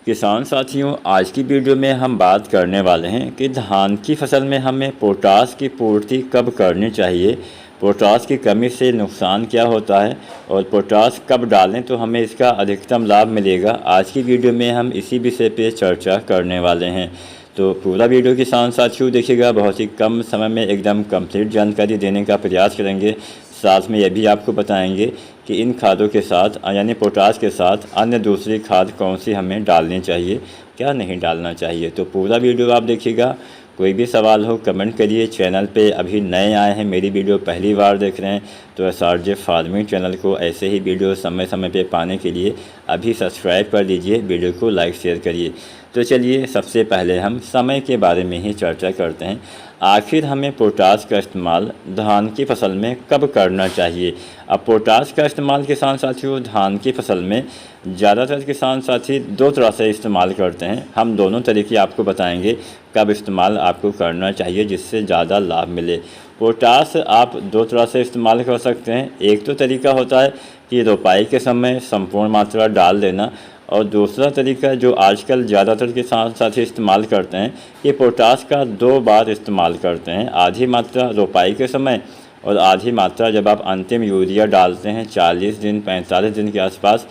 किसान साथियों, आज की वीडियो में हम बात करने वाले हैं कि धान की फसल में हमें पोटास की पूर्ति कब करनी चाहिए, पोटास की कमी से नुकसान क्या होता है और पोटास कब डालें तो हमें इसका अधिकतम लाभ मिलेगा। आज की वीडियो में हम इसी विषय पे चर्चा करने वाले हैं, तो पूरा वीडियो किसान साथियों देखिएगा। बहुत ही कम समय में एकदम कंप्लीट जानकारी देने का प्रयास करेंगे। साथ में यह भी आपको बताएंगे कि इन खादों के साथ यानी पोटास के साथ अन्य दूसरी खाद कौन सी हमें डालनी चाहिए, क्या नहीं डालना चाहिए। तो पूरा वीडियो आप देखिएगा। कोई भी सवाल हो कमेंट करिए। चैनल पे अभी नए आए हैं, मेरी वीडियो पहली बार देख रहे हैं तो SRJ फार्मिंग चैनल को ऐसे ही वीडियो समय समय पे पाने के लिए अभी सब्सक्राइब कर लीजिए, वीडियो को लाइक शेयर करिए। तो चलिए सबसे पहले हम समय के बारे में ही चर्चा करते हैं। आखिर हमें पोटास का इस्तेमाल धान की फसल में कब करना चाहिए। अब पोटास का इस्तेमाल किसान साथियों धान की फसल में ज़्यादातर किसान साथी दो तरह से इस्तेमाल करते हैं। हम दोनों तरीके आपको बताएंगे कब इस्तेमाल आपको करना चाहिए जिससे ज़्यादा लाभ मिले। पोटास आप दो तरह से इस्तेमाल कर सकते हैं। एक तो तरीका होता है कि रोपाई के समय संपूर्ण मात्रा डाल देना, और दूसरा तरीका जो आजकल ज़्यादातर किसान साथी इस्तेमाल करते हैं कि पोटास का 2 बार इस्तेमाल करते हैं। आधी मात्रा रोपाई के समय और आधी मात्रा जब आप अंतिम यूरिया डालते हैं 40 दिन 45 दिन के आसपास,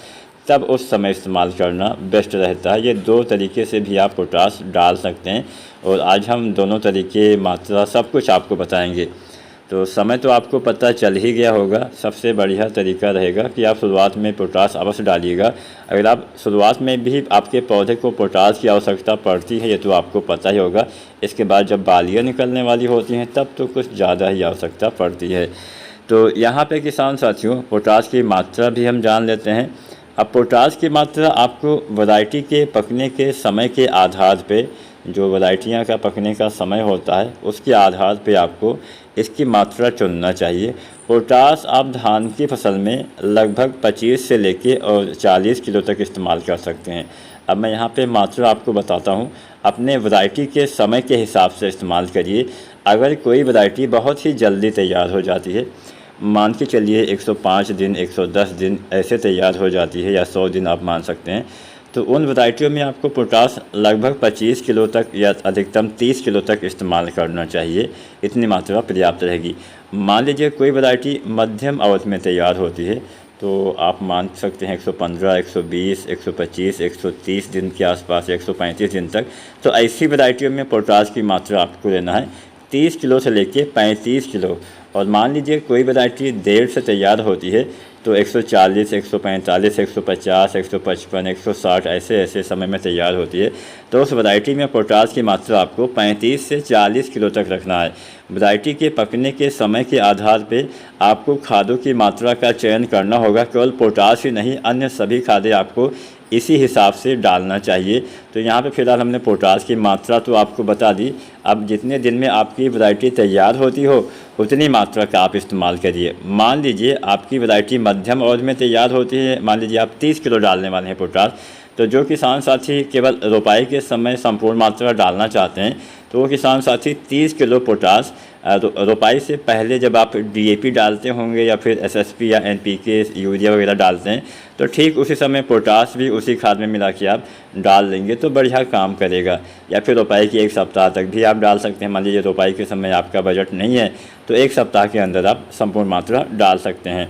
तब उस समय इस्तेमाल करना बेस्ट रहता है। ये 2 तरीके से भी आप पोटास डाल सकते हैं और आज हम दोनों तरीके, मात्रा, सब कुछ आपको बताएंगे। तो समय तो आपको पता चल ही गया होगा। सबसे बढ़िया तरीका रहेगा कि आप शुरुआत में पोटास अवश्य डालिएगा। अगर आप शुरुआत में भी आपके पौधे को पोटास की आवश्यकता पड़ती है ये तो आपको पता ही होगा। इसके बाद जब बालियाँ निकलने वाली होती हैं तब तो कुछ ज़्यादा ही आवश्यकता पड़ती है। तो यहाँ पे किसान साथियों पोटास की मात्रा भी हम जान लेते हैं। अब पोटास की मात्रा आपको वैरायटी के पकने के समय के आधार पे, जो वैरायटियाँ का पकने का समय होता है उसके आधार पे आपको इसकी मात्रा चुनना चाहिए। पोटास आप धान की फसल में लगभग 25 से लेके और 40 किलो तक इस्तेमाल कर सकते हैं। अब मैं यहाँ पे मात्रा आपको बताता हूँ। अपने वैरायटी के समय के हिसाब से इस्तेमाल करिए। अगर कोई वैरायटी बहुत ही जल्दी तैयार हो जाती है, मान के चलिए 105 दिन 110 दिन ऐसे तैयार हो जाती है, या 100 दिन आप मान सकते हैं, तो उन वैरायटियों में आपको पोटास लगभग 25 किलो तक या अधिकतम 30 किलो तक इस्तेमाल करना चाहिए। इतनी मात्रा पर्याप्त रहेगी। मान लीजिए कोई वैरायटी मध्यम अवधि में तैयार होती है तो आप मान सकते हैं 115, 120, 125, 130 दिन के आसपास, 135 दिन तक। तो ऐसी वैरायटियों में पोटास की मात्रा आपको लेना है 30 किलो से लेके 35 किलो। और मान लीजिए कोई वैरायटी देर से तैयार होती है तो 140, 145, 150, 155, 160 ऐसे समय में तैयार होती है, तो उस वैरायटी में पोटास की मात्रा आपको 35 से 40 किलो तक रखना है। वैरायटी के पकने के समय के आधार पे आपको खादों की मात्रा का चयन करना होगा। केवल पोटास ही नहीं, अन्य सभी खादें आपको इसी हिसाब से डालना चाहिए। तो यहाँ पे फिलहाल हमने पोटास की मात्रा तो आपको बता दी। अब जितने दिन में आपकी वैरायटी तैयार होती हो उतनी मात्रा का आप इस्तेमाल करिए। मान लीजिए आपकी वैरायटी मध्यम अवधि में तैयार होती है, मान लीजिए आप 30 किलो डालने वाले हैं पोटास, तो जो किसान साथी केवल रोपाई के समय संपूर्ण मात्रा डालना चाहते हैं तो वो किसान साथी 30 किलो पोटास रोपाई से पहले जब आप DAP डालते होंगे या फिर SSP या NPK यूरिया वगैरह डालते हैं तो ठीक उसी समय पोटास भी उसी खाद में मिला के आप डाल देंगे तो बढ़िया काम करेगा। या फिर रोपाई के 1 सप्ताह तक भी आप डाल सकते हैं। मान लीजिए रोपाई के समय आपका बजट नहीं है तो 1 सप्ताह के अंदर आप संपूर्ण मात्रा डाल सकते हैं।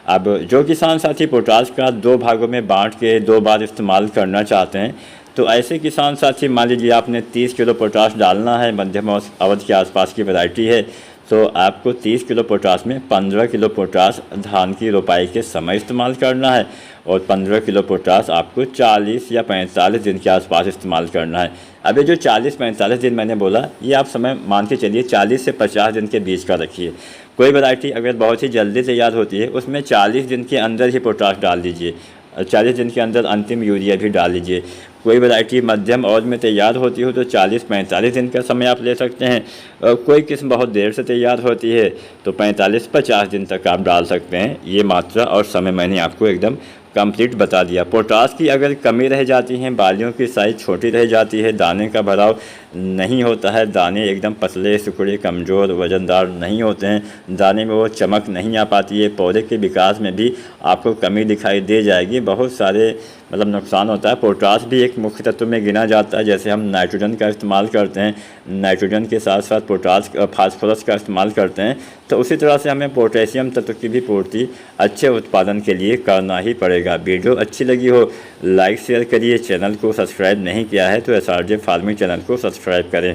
अब जो किसान साथी पोटास का 2 भागों में बांट के 2 बार इस्तेमाल करना चाहते हैं तो ऐसे किसान साथी, मान लीजिए आपने 30 किलो पोटास डालना है, मध्यम अवधि के आसपास की वैरायटी है, तो आपको 30 किलो पोटास में 15 किलो पोटास धान की रोपाई के समय इस्तेमाल करना है और 15 किलो पोटास आपको 40 या 45 दिन के आसपास इस्तेमाल करना है। अब ये जो 40-45 दिन मैंने बोला, ये आप समय मान के चलिए 40 से 50 दिन के बीच का रखिए। कोई वैरायटी अगर बहुत ही जल्दी तैयार होती है उसमें 40 दिन के अंदर ही पोटास डाल दीजिए, 40 दिन के अंदर अंतिम यूरिया भी डाल लीजिए। कोई वैरायटी मध्यम अवधि में तैयार होती हो तो 40-45 दिन का समय आप ले सकते हैं। कोई किस्म बहुत देर से तैयार होती है तो 45-50 दिन तक आप डाल सकते हैं। ये मात्रा और समय मैंने आपको एकदम कंप्लीट बता दिया। पोटास की अगर कमी रह जाती है, बालियों की साइज़ छोटी रह जाती है, दाने का भराव नहीं होता है, दाने एकदम पतले सिकुड़े कमज़ोर वज़नदार नहीं होते हैं, दाने में वो चमक नहीं आ पाती है, पौधे के विकास में भी आपको कमी दिखाई दे जाएगी। बहुत सारे मतलब नुकसान होता है। पोटास भी एक मुख्य तत्व में गिना जाता है। जैसे हम नाइट्रोजन का इस्तेमाल करते हैं, नाइट्रोजन के साथ साथ पोटास फास्फोरस का इस्तेमाल करते हैं, तो उसी तरह से हमें पोटेशियम तत्व की भी पूर्ति अच्छे उत्पादन के लिए करना ही पड़ेगा। वीडियो अच्छी लगी हो लाइक शेयर करिए। चैनल को सब्सक्राइब नहीं किया है तो SRJ फार्मिंग चैनल को सब्सक्राइब करें।